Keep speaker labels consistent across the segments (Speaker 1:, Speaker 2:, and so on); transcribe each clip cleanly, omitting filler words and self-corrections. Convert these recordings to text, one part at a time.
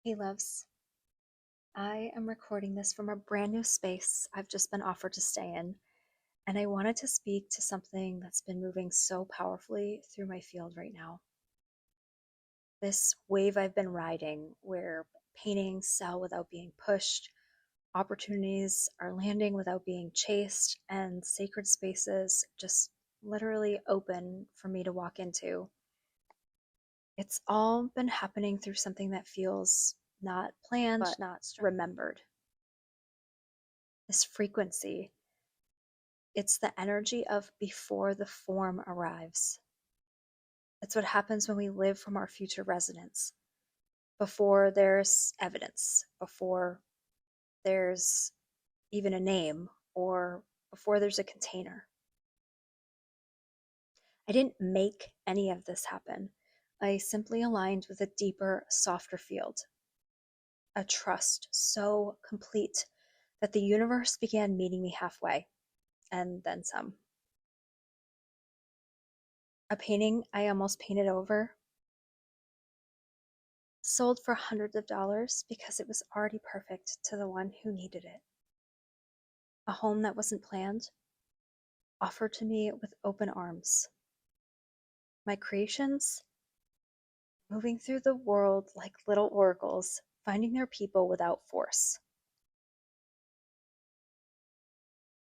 Speaker 1: Hey, loves. I am recording this from a brand new space I've just been offered to stay in, and I wanted to speak to something that's been moving so powerfully through my field right now. This wave I've been riding, where paintings sell without being pushed, opportunities are landing without being chased, and sacred spaces just literally open for me to walk into. It's all been happening through something that feels not planned, but not remembered. This frequency, it's the energy of before the form arrives. It's what happens when we live from our future resonance, before there's evidence, before there's even a name, or before there's a container. I didn't make any of this happen. I simply aligned with a deeper, softer field, a trust so complete that the universe began meeting me halfway, and then some. A painting I almost painted over sold for hundreds of dollars because it was already perfect to the one who needed it. A home that wasn't planned, offered to me with open arms. My creations, moving through the world like little oracles, finding their people without force.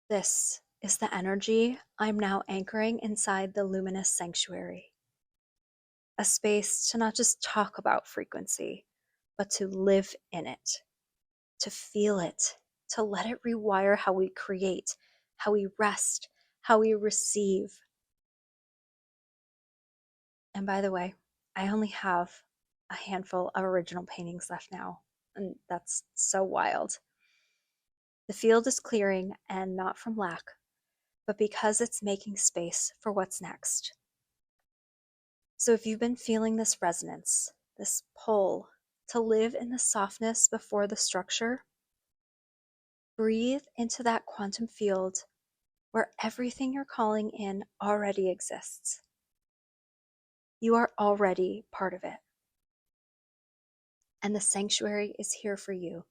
Speaker 1: This is the energy I'm now anchoring inside the luminous sanctuary. A space to not just talk about frequency, but to live in it, to feel it, to let it rewire how we create, how we rest, how we receive. And by the way, I only have a handful of original paintings left now, and that's so wild. The field is clearing, and not from lack, but because it's making space for what's next. So if you've been feeling this resonance, this pull to live in the softness before the structure, breathe into that quantum field where everything you're calling in already exists. You are already part of it. And the sanctuary is here for you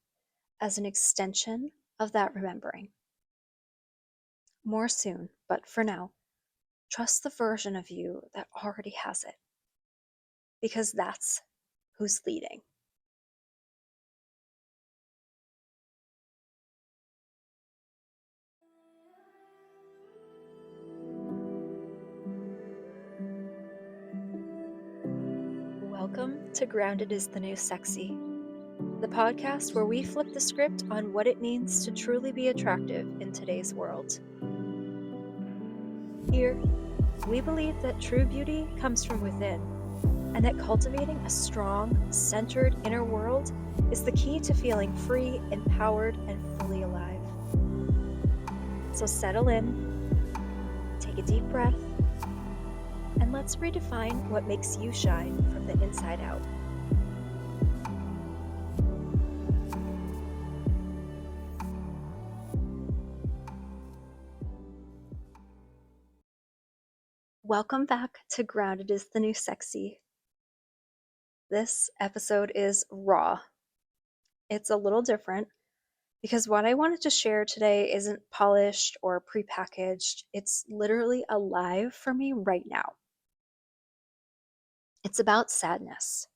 Speaker 1: as an extension of that remembering. More soon, but for now, trust the version of you that already has it, because that's who's leading. Welcome to Grounded is the New Sexy, the podcast where we flip the script on what it means to truly be attractive in today's world. Here, we believe that true beauty comes from within, and that cultivating a strong, centered inner world is the key to feeling free, empowered, and fully alive. So settle in, take a deep breath, and let's redefine what makes you shine from the inside out. Welcome back to Grounded is the New Sexy. This episode is raw. It's a little different because what I wanted to share today isn't polished or prepackaged. It's literally alive for me right now. It's about sadness.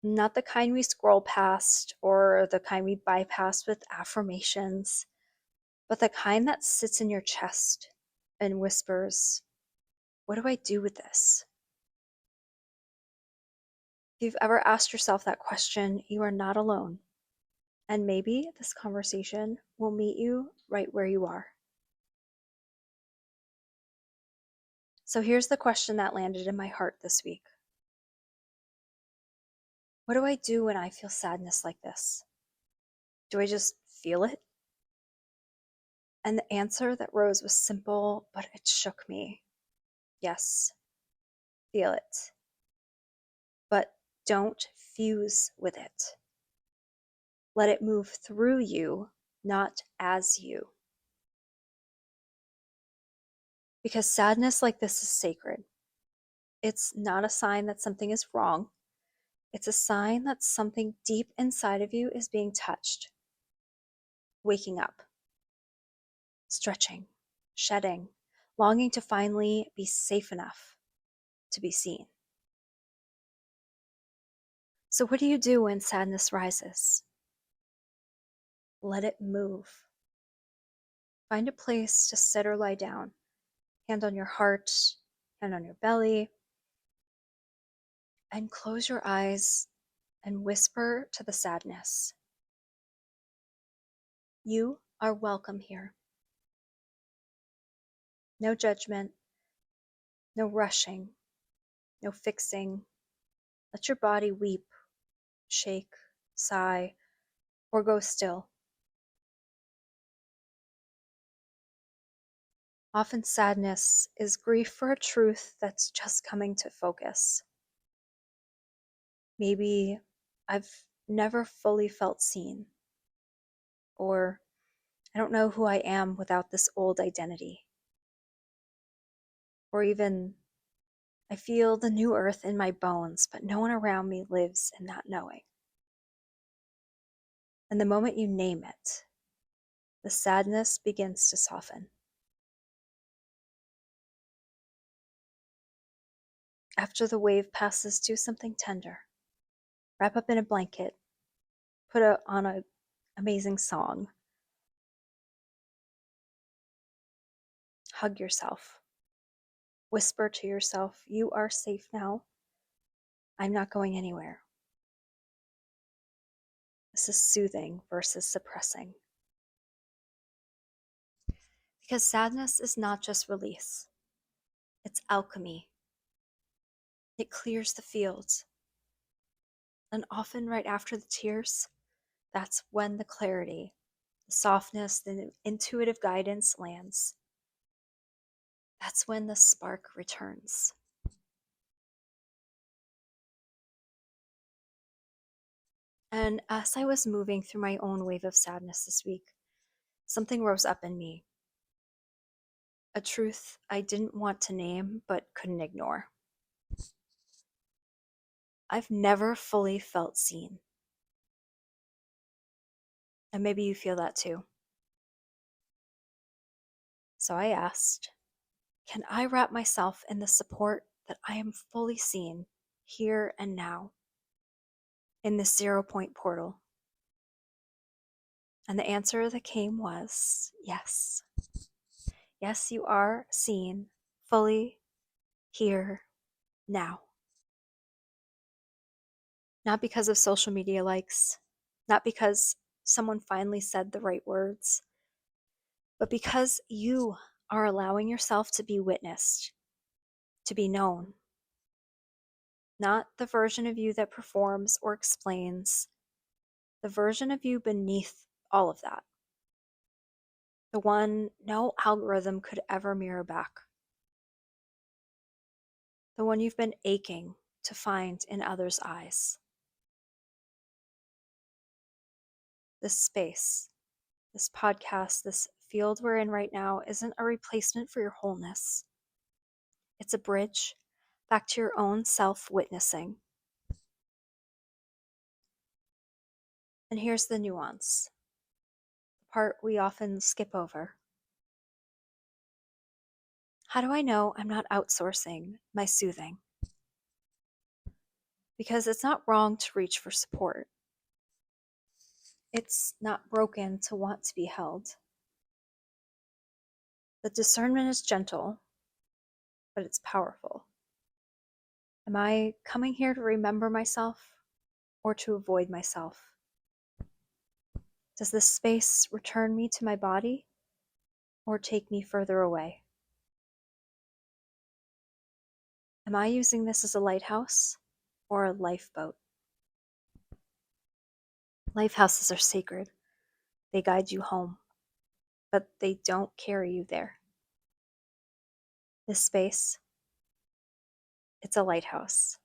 Speaker 1: Not the kind we scroll past or the kind we bypass with affirmations, but the kind that sits in your chest and whispers, "What do I do with this?" If you've ever asked yourself that question, you are not alone. And maybe this conversation will meet you right where you are. So here's the question that landed in my heart this week. What do I do when I feel sadness like this? Do I just feel it? And the answer that rose was simple, but it shook me. Yes, feel it. But don't fuse with it. Let it move through you, not as you. Because sadness like this is sacred. It's not a sign that something is wrong. It's a sign that something deep inside of you is being touched, waking up, stretching, shedding, longing to finally be safe enough to be seen. So, what do you do when sadness rises? Let it move. Find a place to sit or lie down, hand on your heart, hand on your belly, and close your eyes and whisper to the sadness. You are welcome here. No judgment, no rushing, no fixing. Let your body weep, shake, sigh, or go still. Often sadness is grief for a truth that's just coming to focus. Maybe I've never fully felt seen, or I don't know who I am without this old identity, or even I feel the new earth in my bones, but no one around me lives in that knowing. And the moment you name it, the sadness begins to soften. After the wave passes, do something tender. Wrap up in a blanket, on an amazing song. Hug yourself. Whisper to yourself, you are safe now. I'm not going anywhere. This is soothing versus suppressing. Because sadness is not just release, it's alchemy. It clears the fields. And often, right after the tears, that's when the clarity, the softness, the intuitive guidance lands. That's when the spark returns. And as I was moving through my own wave of sadness this week, something rose up in me. A truth I didn't want to name but couldn't ignore. I've never fully felt seen. And maybe you feel that too. So I asked, can I wrap myself in the support that I am fully seen here and now in this 0 point portal? And the answer that came was yes. Yes, you are seen fully here now. Not because of social media likes, not because someone finally said the right words, but because you are allowing yourself to be witnessed, to be known. Not the version of you that performs or explains, the version of you beneath all of that. The one no algorithm could ever mirror back. The one you've been aching to find in others' eyes. This space, this podcast, this field we're in right now isn't a replacement for your wholeness. It's a bridge back to your own self-witnessing. And here's the nuance, the part we often skip over. How do I know I'm not outsourcing my soothing? Because it's not wrong to reach for support. It's not broken to want to be held. The discernment is gentle, but it's powerful. Am I coming here to remember myself or to avoid myself? Does this space return me to my body or take me further away? Am I using this as a lighthouse or a lifeboat? Lighthouses are sacred. They guide you home, but they don't carry you there. This space, it's a lighthouse.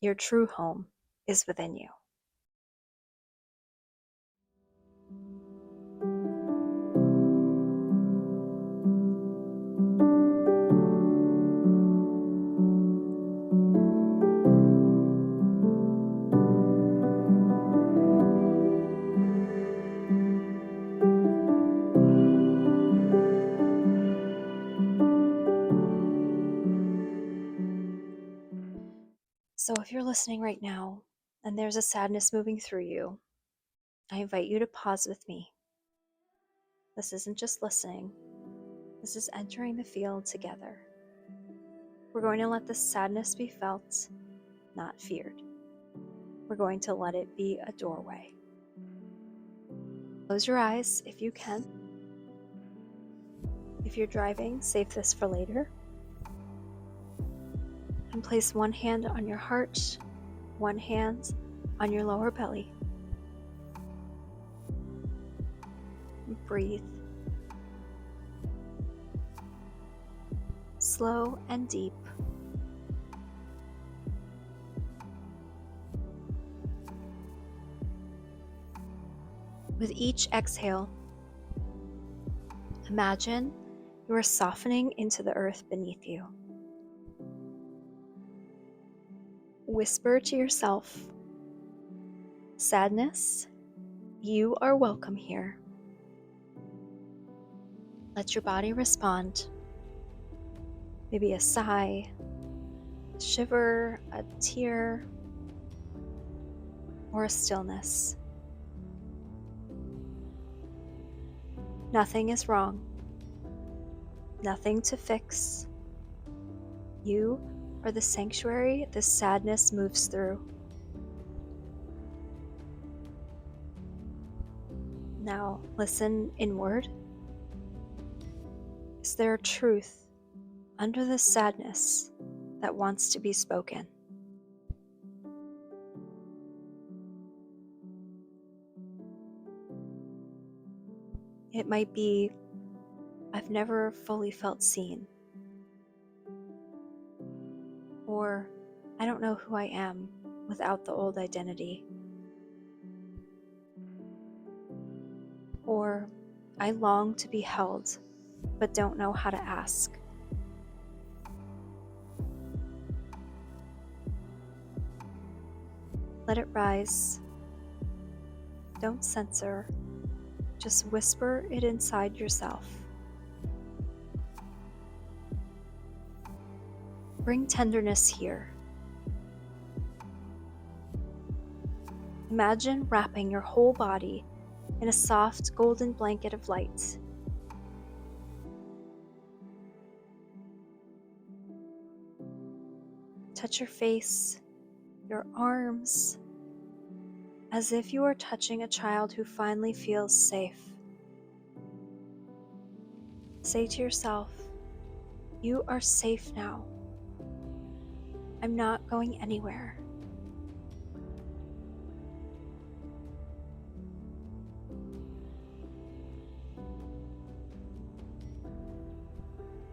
Speaker 1: Your true home is within you. So if you're listening right now and there's a sadness moving through you, I invite you to pause with me. This isn't just listening, this is entering the field together. We're going to let the sadness be felt, not feared. We're going to let it be a doorway. Close your eyes if you can. If you're driving, save this for later. And place one hand on your heart, one hand on your lower belly. And breathe. Slow and deep. With each exhale, imagine you are softening into the earth beneath you. Whisper to yourself, sadness, you are welcome here. Let your body respond. Maybe a sigh, a shiver, a tear, or a stillness. Nothing is wrong. Nothing to fix. You are the sanctuary the sadness moves through. Now listen inward. Is there a truth under the sadness that wants to be spoken? It might be, I've never fully felt seen. Or, I don't know who I am without the old identity. Or, I long to be held, but don't know how to ask. Let it rise. Don't censor. Just whisper it inside yourself. Bring tenderness here. Imagine wrapping your whole body in a soft golden blanket of light. Touch your face, your arms, as if you are touching a child who finally feels safe. Say to yourself, you are safe now. I'm not going anywhere.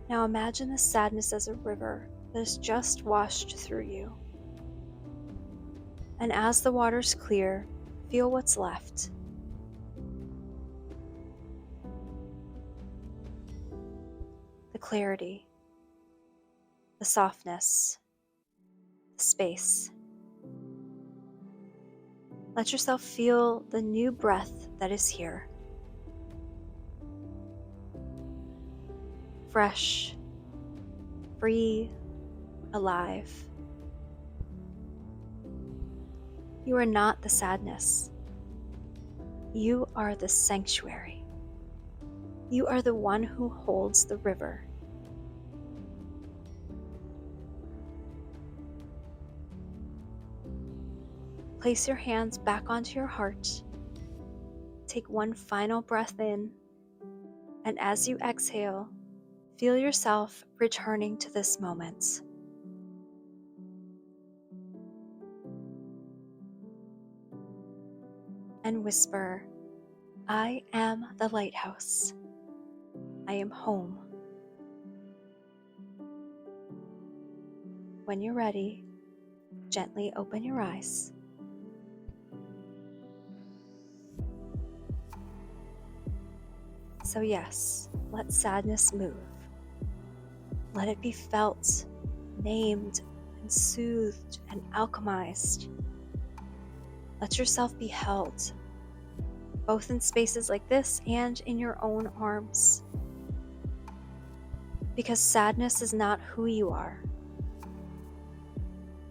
Speaker 1: Now imagine the sadness as a river that has just washed through you. And as the waters clear, feel what's left. The clarity, the softness, the space. Let yourself feel the new breath that is here. Fresh, free, alive. You are not the sadness. You are the sanctuary. You are the one who holds the river. Place your hands back onto your heart. Take one final breath in, and as you exhale, feel yourself returning to this moment. And whisper, I am the lighthouse. I am home. When you're ready, gently open your eyes. So yes, let sadness move. Let it be felt, named, and soothed and alchemized. Let yourself be held, both in spaces like this and in your own arms. Because sadness is not who you are.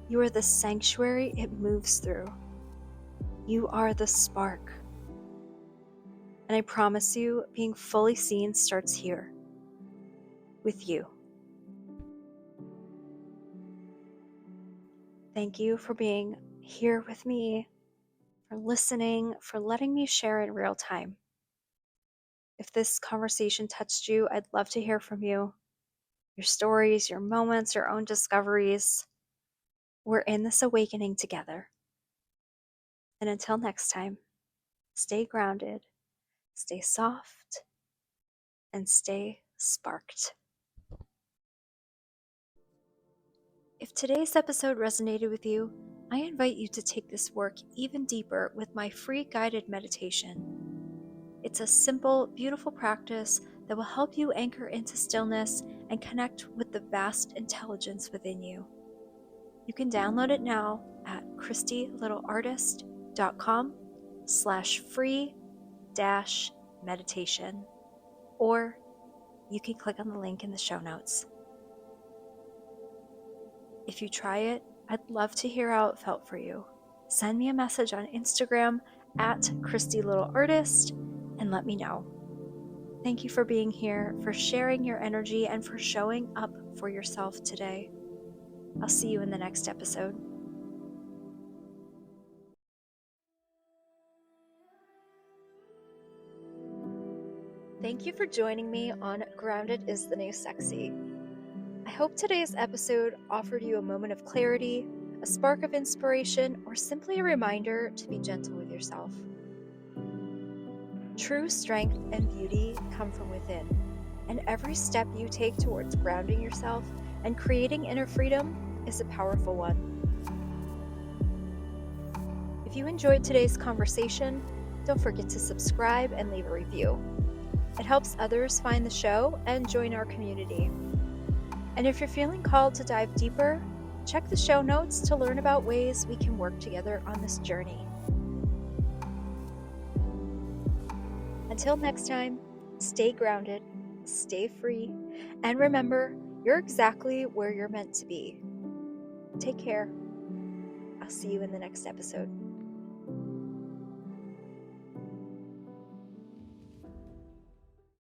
Speaker 1: You are the sanctuary it moves through. You are the spark. And I promise you, being fully seen starts here, with you. Thank you for being here with me, for listening, for letting me share in real time. If this conversation touched you, I'd love to hear from you. Your stories, your moments, your own discoveries. We're in this awakening together. And until next time, stay grounded, stay soft, and stay sparked. If today's episode resonated with you, I invite you to take this work even deeper with my free guided meditation. It's a simple, beautiful practice that will help you anchor into stillness and connect with the vast intelligence within you. You can download it now at christylittleartist.com/free-meditation, or you can click on the link in the show notes. If you try it, I'd love to hear how it felt for you. Send me a message on Instagram at christylittleartist and let me know. Thank you for being here, for sharing your energy, and for showing up for yourself today. I'll see you in the next episode. Thank you for joining me on Grounded is the New Sexy. I hope today's episode offered you a moment of clarity, a spark of inspiration, or simply a reminder to be gentle with yourself. True strength and beauty come from within, and every step you take towards grounding yourself and creating inner freedom is a powerful one. If you enjoyed today's conversation, don't forget to subscribe and leave a review. It helps others find the show and join our community. And if you're feeling called to dive deeper, check the show notes to learn about ways we can work together on this journey. Until next time, stay grounded, stay free, and remember, you're exactly where you're meant to be. Take care. I'll see you in the next episode.